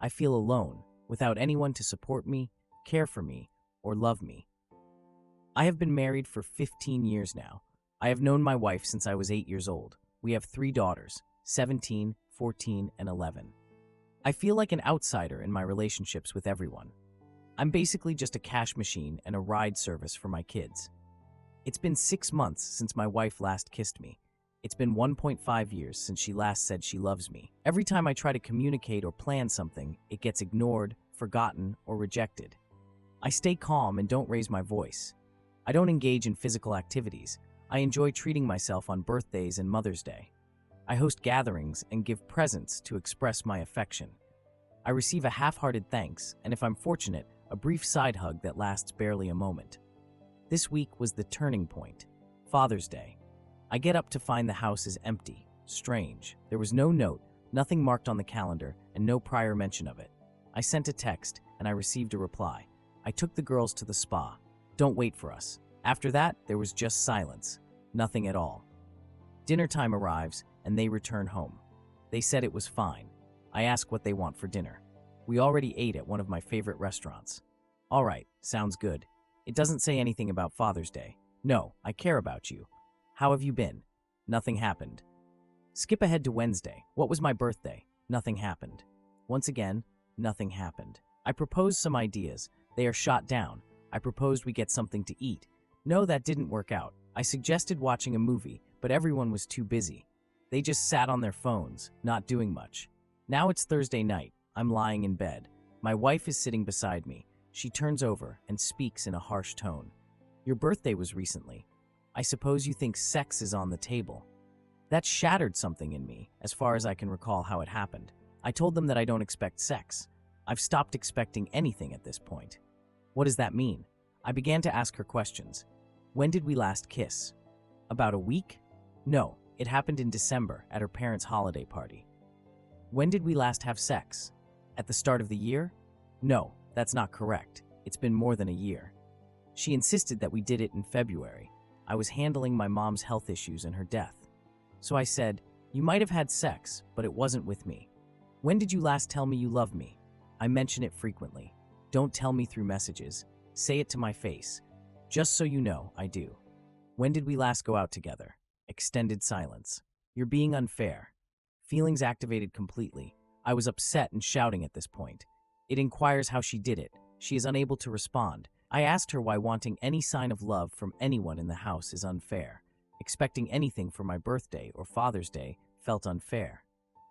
I feel alone, without anyone to support me, care for me, or love me. I have been married for 15 years now. I have known my wife since I was 8 years old. We have 3 daughters, 17, 14, and 11. I feel like an outsider in my relationships with everyone. I'm basically just a cash machine and a ride service for my kids. It's been 6 months since my wife last kissed me. It's been 1.5 years since she last said she loves me. Every time I try to communicate or plan something, it gets ignored, forgotten, or rejected. I stay calm and don't raise my voice. I don't engage in physical activities. I enjoy treating myself on birthdays and Mother's Day. I host gatherings and give presents to express my affection. I receive a half-hearted thanks, and if I'm fortunate, a brief side hug that lasts barely a moment. This week was the turning point. Father's Day. I get up to find the house is empty. Strange. There was no note, nothing marked on the calendar, and no prior mention of it. I sent a text, and I received a reply. I took the girls to the spa. Don't wait for us. After that, there was just silence. Nothing at all. Dinner time arrives, and they return home. They said it was fine. I ask what they want for dinner. We already ate at one of my favorite restaurants. All right, sounds good. It doesn't say anything about Father's Day. No, I care about you. How have you been? Nothing happened. Skip ahead to Wednesday. What was my birthday? Nothing happened. Once again, nothing happened. I proposed some ideas. They are shot down. I proposed we get something to eat. No, that didn't work out. I suggested watching a movie, but everyone was too busy. They just sat on their phones, not doing much. Now it's Thursday night. I'm lying in bed. My wife is sitting beside me. She turns over and speaks in a harsh tone. Your birthday was recently. I suppose you think sex is on the table. That shattered something in me, as far as I can recall how it happened. I told them that I don't expect sex. I've stopped expecting anything at this point. What does that mean? I began to ask her questions. When did we last kiss? About a week? No, it happened in December at her parents' holiday party. When did we last have sex? At the start of the year? No, that's not correct. It's been more than a year. She insisted that we did it in February. I was handling my mom's health issues and her death. So I said, you might have had sex, but it wasn't with me. When did you last tell me you love me? I mention it frequently. Don't tell me through messages. Say it to my face. Just so you know, I do. When did we last go out together? Extended silence. You're being unfair. Feelings activated completely. I was upset and shouting at this point. It inquires how she did it. She is unable to respond. I asked her why wanting any sign of love from anyone in the house is unfair. Expecting anything for my birthday or Father's Day felt unfair.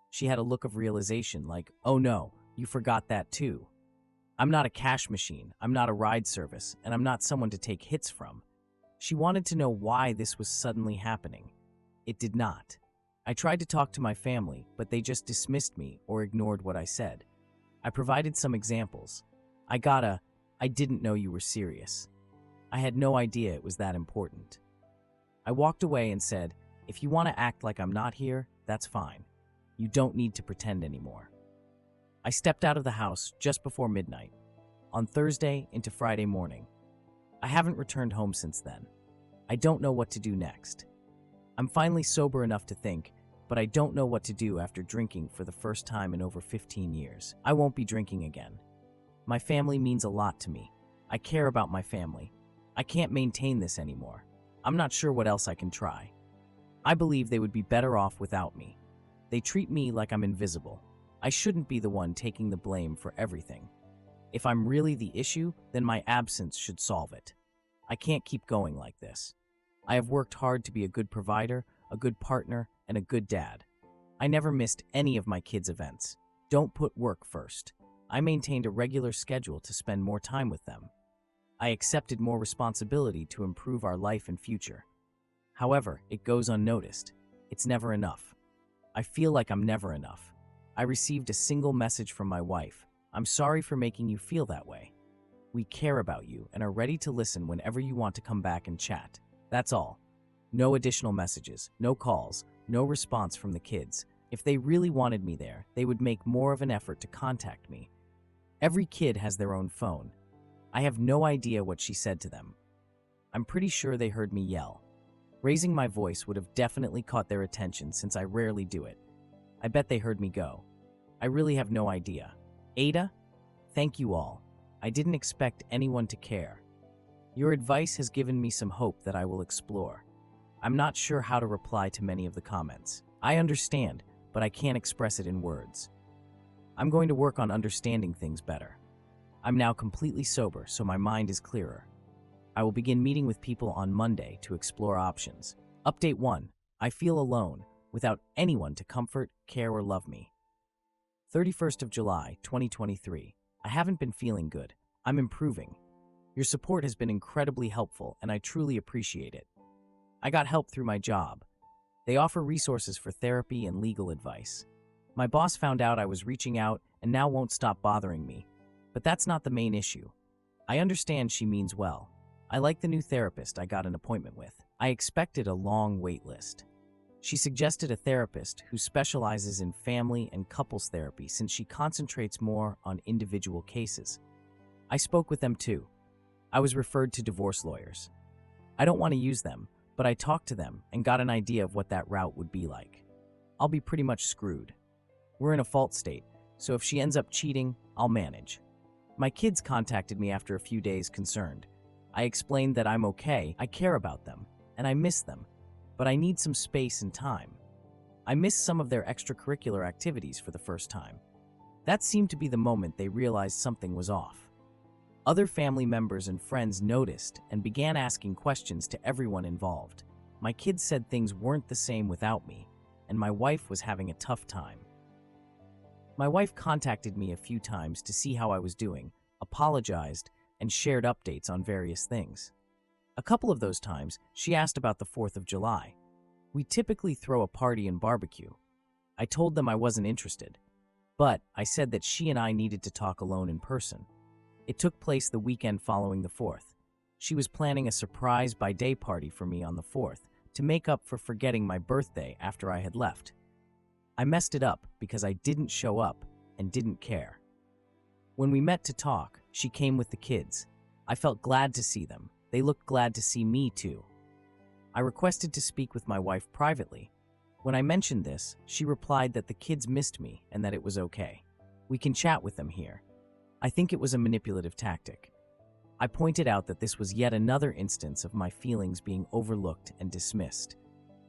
She had a look of realization like, oh no, you forgot that too. I'm not a cash machine, I'm not a ride service, and I'm not someone to take hits from. She wanted to know why this was suddenly happening. It did not. I tried to talk to my family, but they just dismissed me or ignored what I said. I provided some examples. I didn't know you were serious. I had no idea it was that important. I walked away and said, if you want to act like I'm not here, that's fine. You don't need to pretend anymore. I stepped out of the house just before midnight, on Thursday into Friday morning. I haven't returned home since then. I don't know what to do next. I'm finally sober enough to think, but I don't know what to do after drinking for the first time in over 15 years. I won't be drinking again. My family means a lot to me. I care about my family. I can't maintain this anymore. I'm not sure what else I can try. I believe they would be better off without me. They treat me like I'm invisible. I shouldn't be the one taking the blame for everything. If I'm really the issue, then my absence should solve it. I can't keep going like this. I have worked hard to be a good provider, a good partner, and a good dad. I never missed any of my kids' events. Don't put work first. I maintained a regular schedule to spend more time with them. I accepted more responsibility to improve our life and future. However, it goes unnoticed. It's never enough. I feel like I'm never enough. I received a single message from my wife. I'm sorry for making you feel that way. We care about you and are ready to listen whenever you want to come back and chat. That's all. No additional messages, no calls, no response from the kids. If they really wanted me there, they would make more of an effort to contact me. Every kid has their own phone. I have no idea what she said to them. I'm pretty sure they heard me yell. Raising my voice would have definitely caught their attention since I rarely do it. I bet they heard me go. I really have no idea. Ada, thank you all. I didn't expect anyone to care. Your advice has given me some hope that I will explore. I'm not sure how to reply to many of the comments. I understand, but I can't express it in words. I'm going to work on understanding things better. I'm now completely sober, so my mind is clearer. I will begin meeting with people on Monday to explore options. Update 1. I feel alone, without anyone to comfort, care, or love me. 31st of July, 2023. I haven't been feeling good. I'm improving. Your support has been incredibly helpful, and I truly appreciate it. I got help through my job. They offer resources for therapy and legal advice. My boss found out I was reaching out and now won't stop bothering me. But that's not the main issue. I understand she means well. I like the new therapist I got an appointment with. I expected a long wait list. She suggested a therapist who specializes in family and couples therapy since she concentrates more on individual cases. I spoke with them too. I was referred to divorce lawyers. I don't want to use them, but I talked to them and got an idea of what that route would be like. I'll be pretty much screwed. We're in a fault state, so if she ends up cheating, I'll manage. My kids contacted me after a few days concerned. I explained that I'm okay, I care about them, and I miss them, but I need some space and time. I missed some of their extracurricular activities for the first time. That seemed to be the moment they realized something was off. Other family members and friends noticed and began asking questions to everyone involved. My kids said things weren't the same without me, and my wife was having a tough time. My wife contacted me a few times to see how I was doing, apologized, and shared updates on various things. A couple of those times, she asked about the 4th of July. We typically throw a party and barbecue. I told them I wasn't interested, but I said that she and I needed to talk alone in person. It took place the weekend following the 4th. She was planning a surprise by-day party for me on the 4th to make up for forgetting my birthday after I had left. I messed it up because I didn't show up and didn't care. When we met to talk, she came with the kids. I felt glad to see them. They looked glad to see me too. I requested to speak with my wife privately. When I mentioned this, she replied that the kids missed me and that it was okay. We can chat with them here. I think it was a manipulative tactic. I pointed out that this was yet another instance of my feelings being overlooked and dismissed.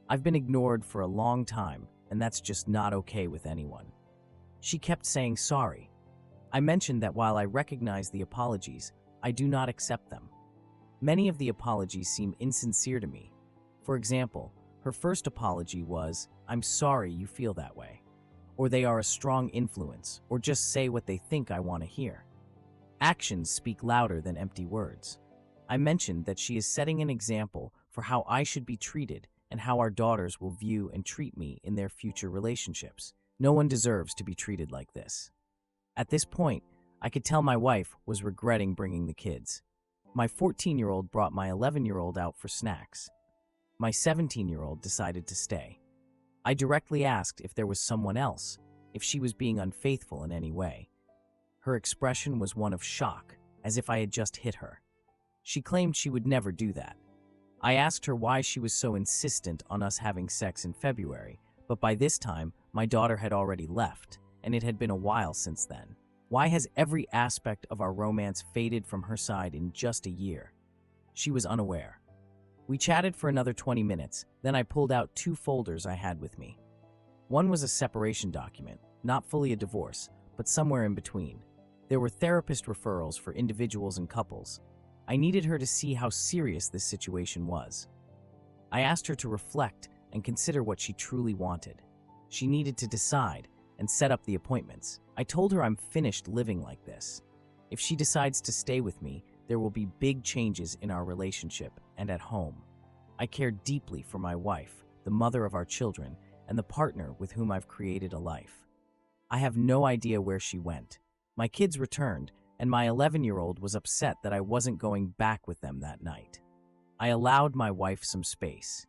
I've been ignored for a long time, and that's just not okay with anyone. She kept saying sorry. I mentioned that while I recognize the apologies, I do not accept them. Many of the apologies seem insincere to me. For example, her first apology was, "I'm sorry you feel that way," or "they are a strong influence," or "just say what they think I want to hear." Actions speak louder than empty words. I mentioned that she is setting an example for how I should be treated and how our daughters will view and treat me in their future relationships. No one deserves to be treated like this. At this point, I could tell my wife was regretting bringing the kids. My 14-year-old brought my 11-year-old out for snacks. My 17-year-old decided to stay. I directly asked if there was someone else, if she was being unfaithful in any way. Her expression was one of shock, as if I had just hit her. She claimed she would never do that. I asked her why she was so insistent on us having sex in February, but by this time, my daughter had already left, and it had been a while since then. Why has every aspect of our romance faded from her side in just a year? She was unaware. We chatted for another 20 minutes, then I pulled out 2 folders I had with me. One was a separation document, not fully a divorce, but somewhere in between. There were therapist referrals for individuals and couples. I needed her to see how serious this situation was. I asked her to reflect and consider what she truly wanted. She needed to decide and set up the appointments. I told her I'm finished living like this. If she decides to stay with me, there will be big changes in our relationship and at home. I care deeply for my wife, the mother of our children, and the partner with whom I've created a life. I have no idea where she went. My kids returned, and my 11-year-old was upset that I wasn't going back with them that night. I allowed my wife some space.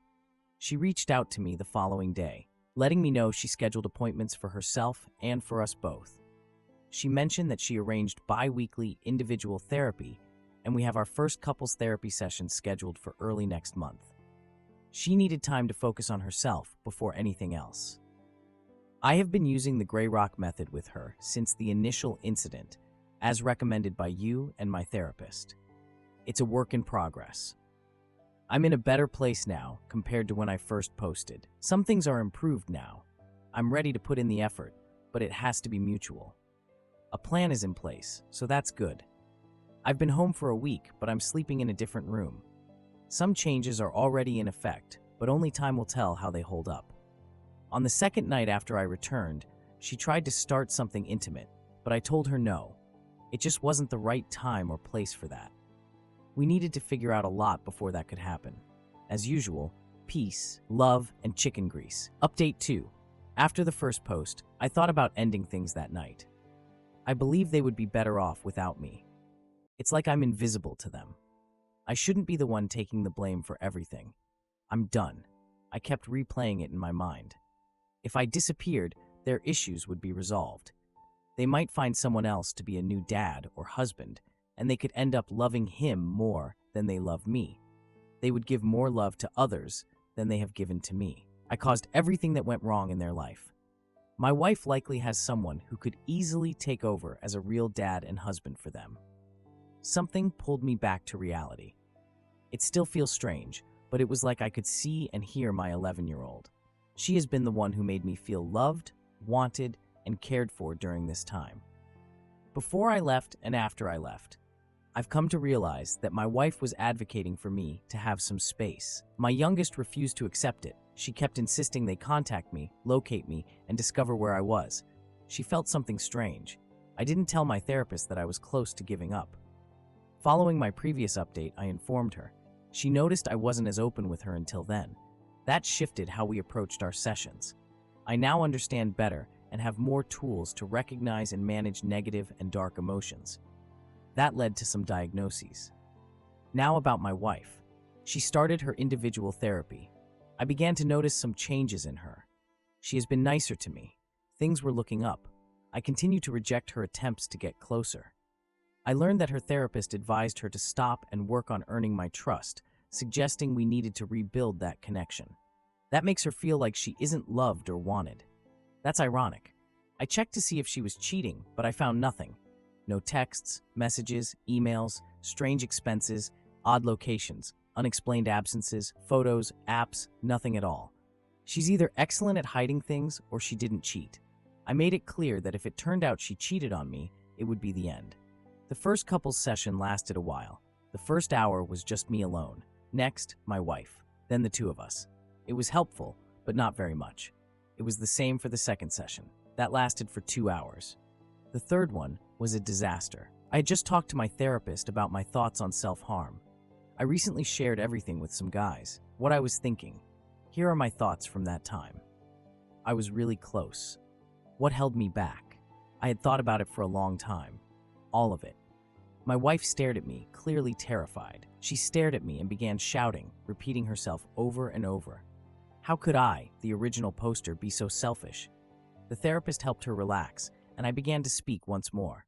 She reached out to me the following day, letting me know she scheduled appointments for herself and for us both. She mentioned that she arranged bi-weekly individual therapy, and we have our first couples therapy session scheduled for early next month. She needed time to focus on herself before anything else. I have been using the Grey Rock method with her since the initial incident, as recommended by you and my therapist. It's a work in progress. I'm in a better place now compared to when I first posted. Some things are improved now. I'm ready to put in the effort, but it has to be mutual. A plan is in place, so that's good. I've been home for a week, but I'm sleeping in a different room. Some changes are already in effect, but only time will tell how they hold up. On the second night after I returned, she tried to start something intimate, but I told her no. It just wasn't the right time or place for that. We needed to figure out a lot before that could happen. As usual, peace, love, and chicken grease. Update 2. After the first post, I thought about ending things that night. I believe they would be better off without me. It's like I'm invisible to them. I shouldn't be the one taking the blame for everything. I'm done. I kept replaying it in my mind. If I disappeared, their issues would be resolved. They might find someone else to be a new dad or husband, and they could end up loving him more than they love me. They would give more love to others than they have given to me. I caused everything that went wrong in their life. My wife likely has someone who could easily take over as a real dad and husband for them. Something pulled me back to reality. It still feels strange, but it was like I could see and hear my 11-year-old. She has been the one who made me feel loved, wanted, and cared for during this time. Before I left and after I left, I've come to realize that my wife was advocating for me to have some space. My youngest refused to accept it. She kept insisting they contact me, locate me, and discover where I was. She felt something strange. I didn't tell my therapist that I was close to giving up. Following my previous update, I informed her. She noticed I wasn't as open with her until then. That shifted how we approached our sessions. I now understand better and have more tools to recognize and manage negative and dark emotions. That led to some diagnoses. Now about my wife. She started her individual therapy. I began to notice some changes in her. She has been nicer to me. Things were looking up. I continue to reject her attempts to get closer. I learned that her therapist advised her to stop and work on earning my trust, suggesting we needed to rebuild that connection. That makes her feel like she isn't loved or wanted. That's ironic. I checked to see if she was cheating, but I found nothing. No texts, messages, emails, strange expenses, odd locations, unexplained absences, photos, apps, nothing at all. She's either excellent at hiding things or she didn't cheat. I made it clear that if it turned out she cheated on me, it would be the end. The first couples session lasted a while. The first hour was just me alone. Next, my wife. Then the two of us. It was helpful, but not very much. It was the same for the second session. That lasted for 2 hours. The third one was a disaster. I had just talked to my therapist about my thoughts on self-harm. I recently shared everything with some guys, what I was thinking. Here are my thoughts from that time. I was really close. What held me back? I had thought about it for a long time. All of it. My wife stared at me, clearly terrified. She stared at me and began shouting, repeating herself over and over. How could I, the original poster, be so selfish? The therapist helped her relax, and I began to speak once more.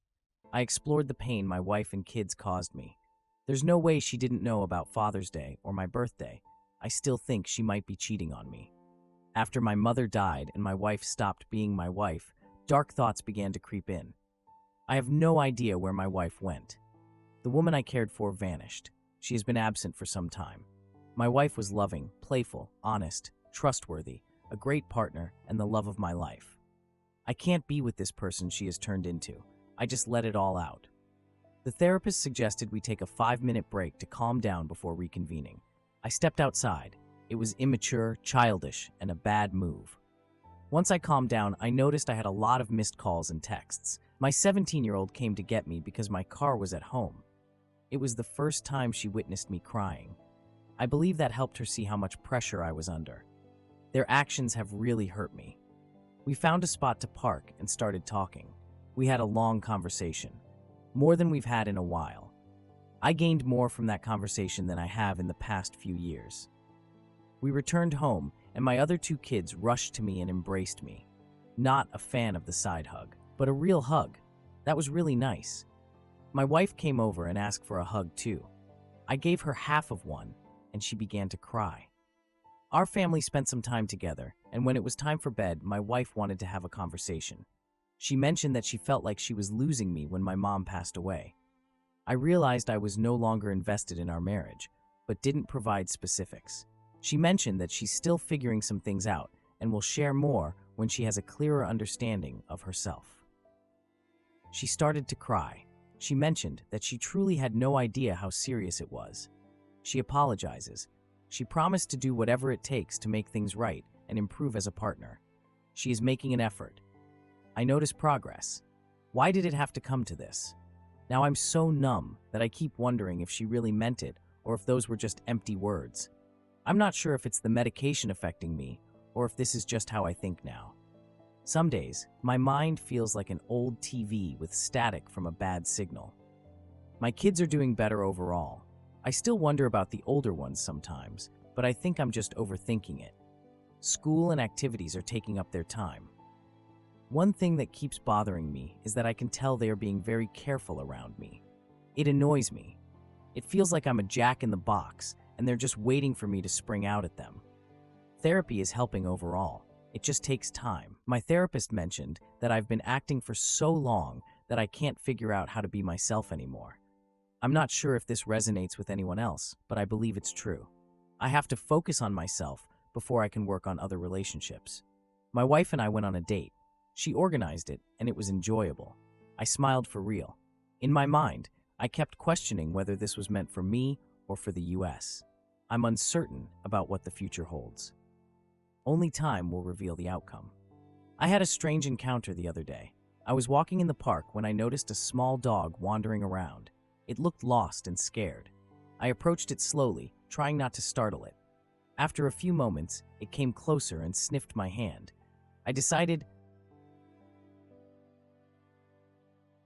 I explored the pain my wife and kids caused me. There's no way she didn't know about Father's Day or my birthday. I still think she might be cheating on me. After my mother died and my wife stopped being my wife, dark thoughts began to creep in. I have no idea where my wife went. The woman I cared for vanished. She has been absent for some time. My wife was loving, playful, honest, trustworthy, a great partner, and the love of my life. I can't be with this person she has turned into. I just let it all out. The therapist suggested we take a 5-minute break to calm down before reconvening. I stepped outside. It was immature, childish, and a bad move. Once I calmed down, I noticed I had a lot of missed calls and texts. My 17-year-old came to get me because my car was at home. It was the first time she witnessed me crying. I believe that helped her see how much pressure I was under. Their actions have really hurt me. We found a spot to park and started talking. We had a long conversation, more than we've had in a while. I gained more from that conversation than I have in the past few years. We returned home, and my other 2 kids rushed to me and embraced me. Not a fan of the side hug, but a real hug. That was really nice. My wife came over and asked for a hug too. I gave her half of one, and she began to cry. Our family spent some time together, and when it was time for bed, my wife wanted to have a conversation. She mentioned that she felt like she was losing me when my mom passed away. I realized I was no longer invested in our marriage, but didn't provide specifics. She mentioned that she's still figuring some things out and will share more when she has a clearer understanding of herself. She started to cry. She mentioned that she truly had no idea how serious it was. She apologizes. She promised to do whatever it takes to make things right and improve as a partner. She is making an effort. I notice progress. Why did it have to come to this? Now I'm so numb that I keep wondering if she really meant it or if those were just empty words. I'm not sure if it's the medication affecting me or if this is just how I think now. Some days, my mind feels like an old TV with static from a bad signal. My kids are doing better overall. I still wonder about the older ones sometimes, but I think I'm just overthinking it. School and activities are taking up their time. One thing that keeps bothering me is that I can tell they are being very careful around me. It annoys me. It feels like I'm a jack in the box, and they're just waiting for me to spring out at them. Therapy is helping overall. It just takes time. My therapist mentioned that I've been acting for so long that I can't figure out how to be myself anymore. I'm not sure if this resonates with anyone else, but I believe it's true. I have to focus on myself before I can work on other relationships. My wife and I went on a date. She organized it, and it was enjoyable. I smiled for real. In my mind, I kept questioning whether this was meant for me or for the US. I'm uncertain about what the future holds. Only time will reveal the outcome. I had a strange encounter the other day. I was walking in the park when I noticed a small dog wandering around. It looked lost and scared. I approached it slowly, trying not to startle it. After a few moments, it came closer and sniffed my hand. I decided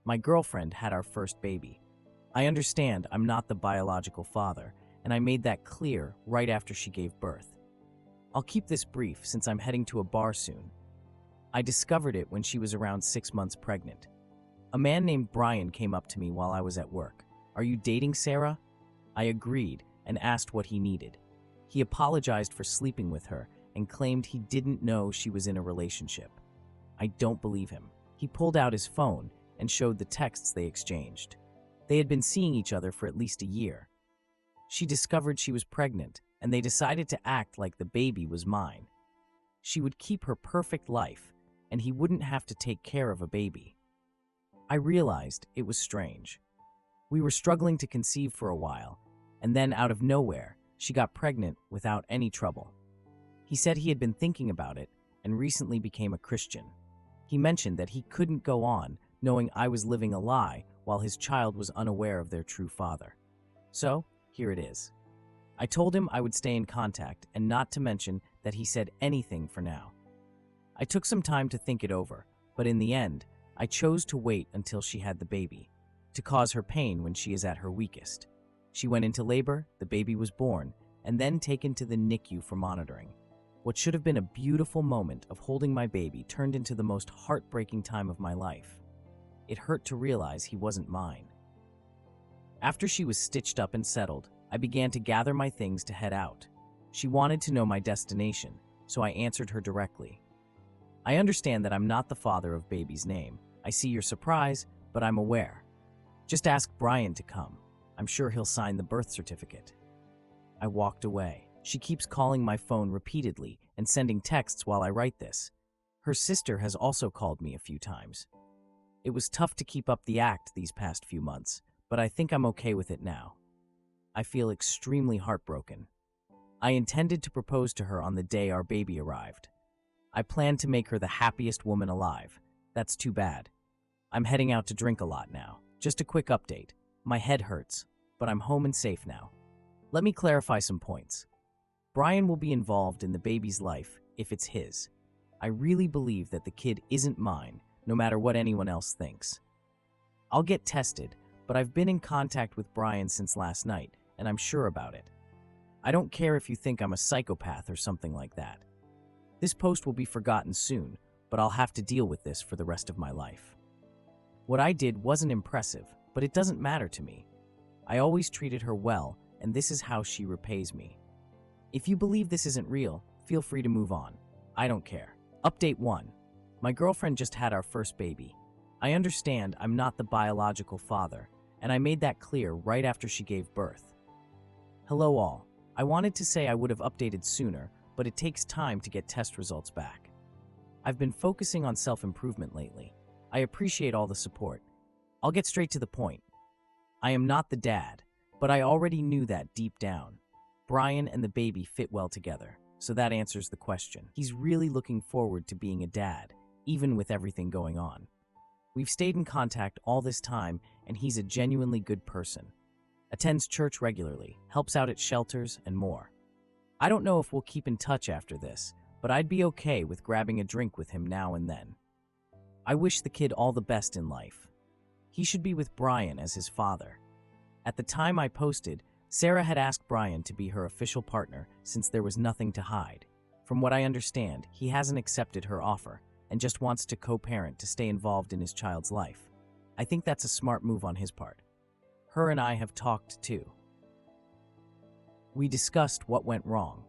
my girlfriend had our first baby. I understand I'm not the biological father, and I made that clear right after she gave birth. I'll keep this brief since I'm heading to a bar soon. I discovered it when she was around 6 months pregnant. A man named Brian came up to me while I was at work. "Are you dating Sarah?" I agreed and asked what he needed. He apologized for sleeping with her and claimed he didn't know she was in a relationship. I don't believe him. He pulled out his phone and showed the texts they exchanged. They had been seeing each other for at least a year. She discovered she was pregnant, and they decided to act like the baby was mine. She would keep her perfect life, and he wouldn't have to take care of a baby. I realized it was strange. We were struggling to conceive for a while, and then out of nowhere, she got pregnant without any trouble. He said he had been thinking about it and recently became a Christian. He mentioned that he couldn't go on knowing I was living a lie while his child was unaware of their true father. So, here it is. I told him I would stay in contact and not to mention that he said anything for now. I took some time to think it over, but in the end, I chose to wait until she had the baby, to cause her pain when she is at her weakest. She went into labor, the baby was born, and then taken to the NICU for monitoring. What should have been a beautiful moment of holding my baby turned into the most heartbreaking time of my life. It hurt to realize he wasn't mine. After she was stitched up and settled, I began to gather my things to head out. She wanted to know my destination, so I answered her directly. "I understand that I'm not the father of baby's name. I see your surprise, but I'm aware. Just ask Brian to come. I'm sure he'll sign the birth certificate." I walked away. She keeps calling my phone repeatedly and sending texts while I write this. Her sister has also called me a few times. It was tough to keep up the act these past few months, but I think I'm okay with it now. I feel extremely heartbroken. I intended to propose to her on the day our baby arrived. I planned to make her the happiest woman alive. That's too bad. I'm heading out to drink a lot now. Just a quick update. My head hurts, but I'm home and safe now. Let me clarify some points. Brian will be involved in the baby's life if it's his. I really believe that the kid isn't mine, no matter what anyone else thinks. I'll get tested, but I've been in contact with Brian since last night, and I'm sure about it. I don't care if you think I'm a psychopath or something like that. This post will be forgotten soon, but I'll have to deal with this for the rest of my life. What I did wasn't impressive, but it doesn't matter to me. I always treated her well, and this is how she repays me. If you believe this isn't real, feel free to move on. I don't care. Update 1. My girlfriend just had our first baby. I understand I'm not the biological father, and I made that clear right after she gave birth. Hello all. I wanted to say I would have updated sooner, but it takes time to get test results back. I've been focusing on self-improvement lately. I appreciate all the support. I'll get straight to the point. I am not the dad, but I already knew that deep down. Brian and the baby fit well together, so that answers the question. He's really looking forward to being a dad, even with everything going on. We've stayed in contact all this time, and he's a genuinely good person. Attends church regularly, helps out at shelters, and more. I don't know if we'll keep in touch after this, but I'd be okay with grabbing a drink with him now and then. I wish the kid all the best in life. He should be with Brian as his father. At the time I posted, Sarah had asked Brian to be her official partner since there was nothing to hide. From what I understand, he hasn't accepted her offer and just wants to co-parent to stay involved in his child's life. I think that's a smart move on his part. Her and I have talked too. We discussed what went wrong.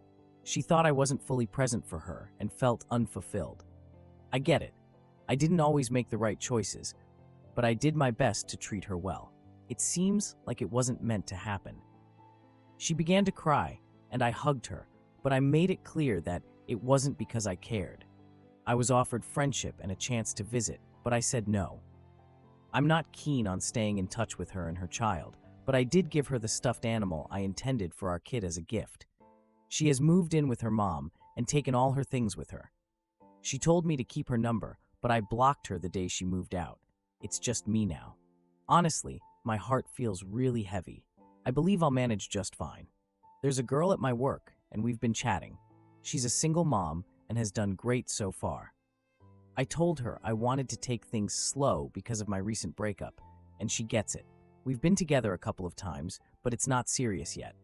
She thought I wasn't fully present for her and felt unfulfilled. I get it. I didn't always make the right choices, but I did my best to treat her well. It seems like it wasn't meant to happen. She began to cry, and I hugged her, but I made it clear that it wasn't because I cared. I was offered friendship and a chance to visit, but I said no. I'm not keen on staying in touch with her and her child, but I did give her the stuffed animal I intended for our kid as a gift. She has moved in with her mom and taken all her things with her. She told me to keep her number, but I blocked her the day she moved out. It's just me now. Honestly, my heart feels really heavy. I believe I'll manage just fine. There's a girl at my work, and we've been chatting. She's a single mom and has done great so far. I told her I wanted to take things slow because of my recent breakup, and she gets it. We've been together a couple of times, but it's not serious yet.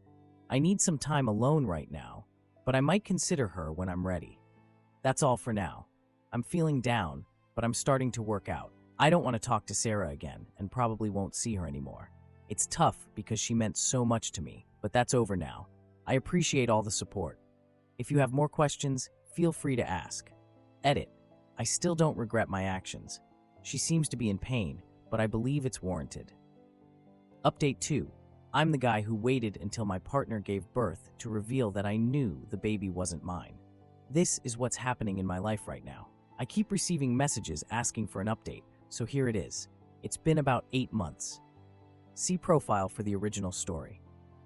I need some time alone right now, but I might consider her when I'm ready. That's all for now. I'm feeling down, but I'm starting to work out. I don't want to talk to Sarah again and probably won't see her anymore. It's tough because she meant so much to me, but that's over now. I appreciate all the support. If you have more questions, feel free to ask. Edit. I still don't regret my actions. She seems to be in pain, but I believe it's warranted. Update 2. I'm the guy who waited until my partner gave birth to reveal that I knew the baby wasn't mine. This is what's happening in my life right now. I keep receiving messages asking for an update, so here it is. It's been about 8 months. See profile for the original story.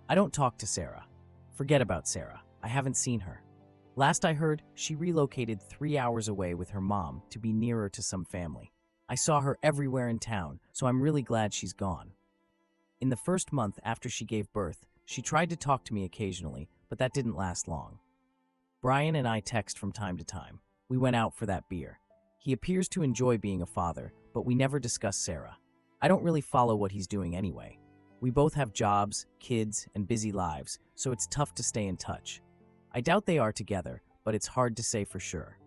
I don't talk to Sarah. Forget about Sarah. I haven't seen her. Last I heard, she relocated 3 hours away with her mom to be nearer to some family. I saw her everywhere in town, so I'm really glad she's gone. In the first month after she gave birth, she tried to talk to me occasionally, but that didn't last long. Brian and I text from time to time. We went out for that beer. He appears to enjoy being a father, but we never discuss Sarah. I don't really follow what he's doing anyway. We both have jobs, kids, and busy lives, so it's tough to stay in touch. I doubt they are together, but it's hard to say for sure.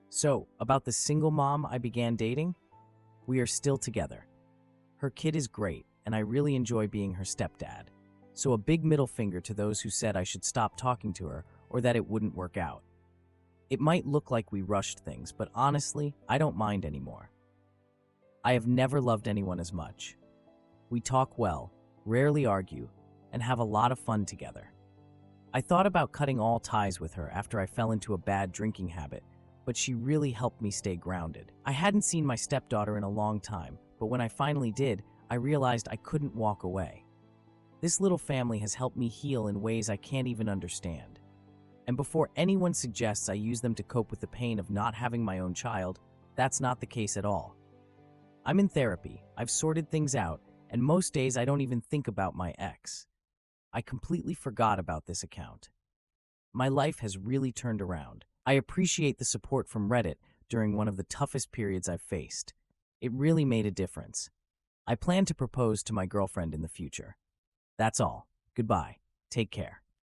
So, about the single mom I began dating? We are still together. Her kid is great, and I really enjoy being her stepdad. So a big middle finger to those who said I should stop talking to her or that it wouldn't work out. It might look like we rushed things, but honestly, I don't mind anymore. I have never loved anyone as much. We talk well, rarely argue, and have a lot of fun together. I thought about cutting all ties with her after I fell into a bad drinking habit, but she really helped me stay grounded. I hadn't seen my stepdaughter in a long time, but when I finally did, I realized I couldn't walk away. This little family has helped me heal in ways I can't even understand. And before anyone suggests I use them to cope with the pain of not having my own child, that's not the case at all. I'm in therapy, I've sorted things out, and most days I don't even think about my ex. I completely forgot about this account. My life has really turned around. I appreciate the support from Reddit during one of the toughest periods I've faced. It really made a difference. I plan to propose to my girlfriend in the future. That's all. Goodbye. Take care.